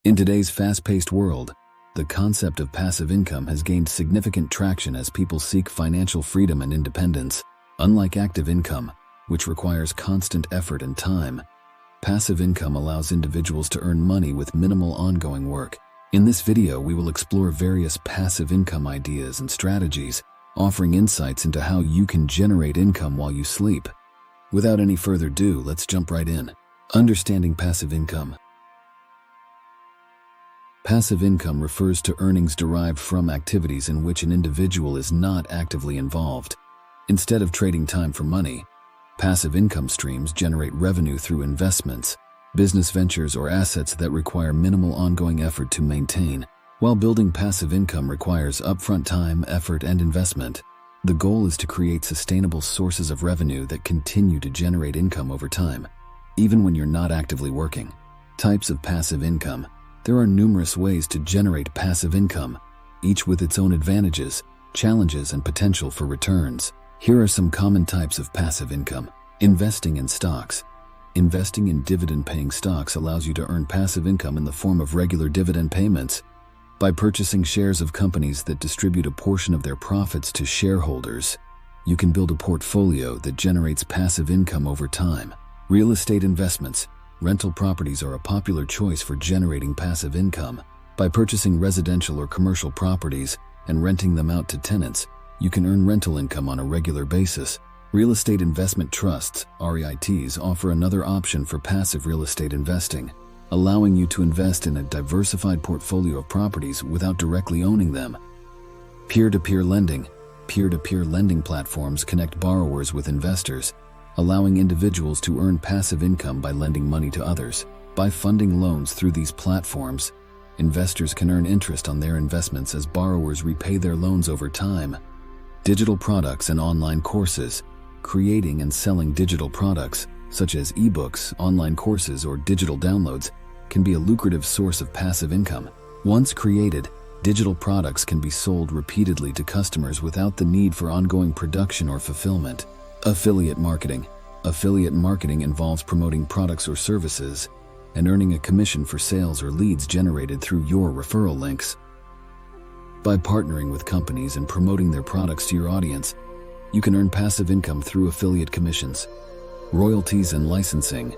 In today's fast-paced world, the concept of passive income has gained significant traction as people seek financial freedom and independence. Unlike active income, which requires constant effort and time, passive income allows individuals to earn money with minimal ongoing work. In this video, we will explore various passive income ideas and strategies, offering insights into how you can generate income while you sleep. Without any further ado, let's jump right in. Understanding passive income. Passive income refers to earnings derived from activities in which an individual is not actively involved. Instead of trading time for money, passive income streams generate revenue through investments, business ventures, or assets that require minimal ongoing effort to maintain. While building passive income requires upfront time, effort, and investment, the goal is to create sustainable sources of revenue that continue to generate income over time, even when you're not actively working. Types of passive income. There are numerous ways to generate passive income, each with its own advantages, challenges, and potential for returns. Here are some common types of passive income. Investing in stocks. Investing in dividend-paying stocks allows you to earn passive income in the form of regular dividend payments. By purchasing shares of companies that distribute a portion of their profits to shareholders, you can build a portfolio that generates passive income over time. Real estate investments. Rental properties are a popular choice for generating passive income. By purchasing residential or commercial properties and renting them out to tenants, you can earn rental income on a regular basis. Real estate investment trusts, REITs, offer another option for passive real estate investing, allowing you to invest in a diversified portfolio of properties without directly owning them. Peer-to-peer lending. Peer-to-peer lending platforms connect borrowers with investors, allowing individuals to earn passive income by lending money to others. By funding loans through these platforms, investors can earn interest on their investments as borrowers repay their loans over time. Digital products and online courses. Creating and selling digital products, such as ebooks, online courses, or digital downloads, can be a lucrative source of passive income. Once created, digital products can be sold repeatedly to customers without the need for ongoing production or fulfillment. Affiliate marketing. Affiliate marketing involves promoting products or services and earning a commission for sales or leads generated through your referral links. By partnering with companies and promoting their products to your audience, you can earn passive income through affiliate commissions. Royalties and licensing.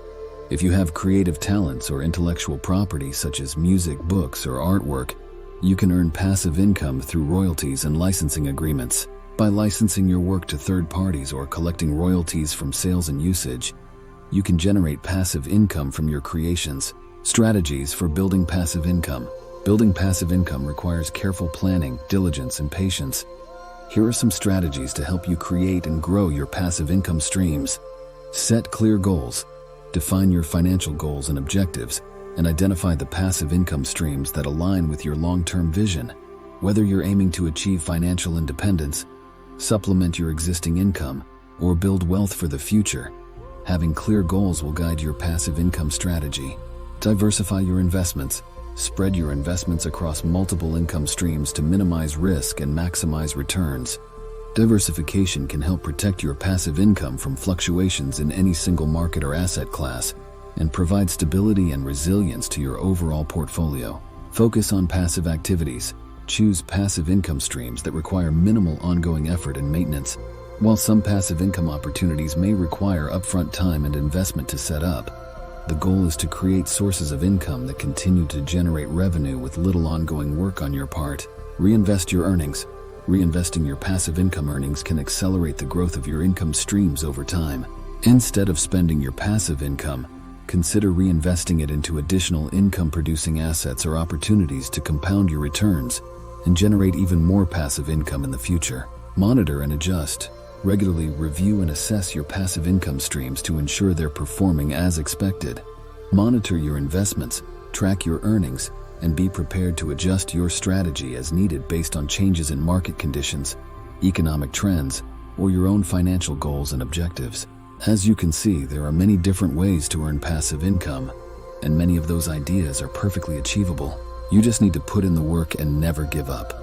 If you have creative talents or intellectual property such as music, books, or artwork, you can earn passive income through royalties and licensing agreements. By licensing your work to third parties or collecting royalties from sales and usage, you can generate passive income from your creations. Strategies for building passive income. Building passive income requires careful planning, diligence, and patience. Here are some strategies to help you create and grow your passive income streams. Set clear goals. Define your financial goals and objectives, and identify the passive income streams that align with your long-term vision. Whether you're aiming to achieve financial independence, supplement your existing income, or build wealth for the future, having clear goals will guide your passive income strategy. Diversify your investments. Spread your investments across multiple income streams to minimize risk and maximize returns. Diversification can help protect your passive income from fluctuations in any single market or asset class and provide stability and resilience to your overall portfolio. Focus on passive activities. Choose passive income streams that require minimal ongoing effort and maintenance. While some passive income opportunities may require upfront time and investment to set up, the goal is to create sources of income that continue to generate revenue with little ongoing work on your part. Reinvest your earnings. Reinvesting your passive income earnings can accelerate the growth of your income streams over time. Instead of spending your passive income, consider reinvesting it into additional income-producing assets or opportunities to compound your returns and generate even more passive income in the future. Monitor and adjust. Regularly review and assess your passive income streams to ensure they're performing as expected. Monitor your investments, track your earnings, and be prepared to adjust your strategy as needed based on changes in market conditions, economic trends, or your own financial goals and objectives. As you can see, there are many different ways to earn passive income, and many of those ideas are perfectly achievable. You just need to put in the work and never give up.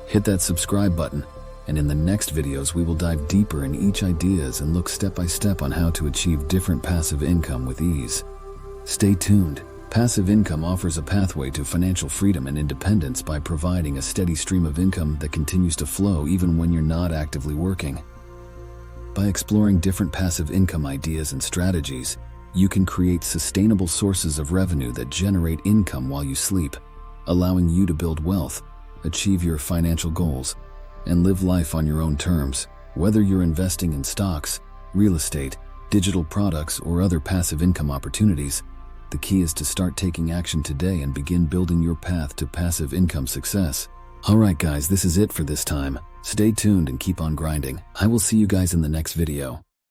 Hit that subscribe button, and in the next videos we will dive deeper in each ideas and look step by step on how to achieve different passive income with ease. Stay tuned. Passive income offers a pathway to financial freedom and independence by providing a steady stream of income that continues to flow even when you're not actively working. By exploring different passive income ideas and strategies, you can create sustainable sources of revenue that generate income while you sleep, allowing you to build wealth, achieve your financial goals, and live life on your own terms. Whether you're investing in stocks, real estate, digital products, or other passive income opportunities, the key is to start taking action today and begin building your path to passive income success. Alright guys, this is it for this time. Stay tuned and keep on grinding. I will see you guys in the next video.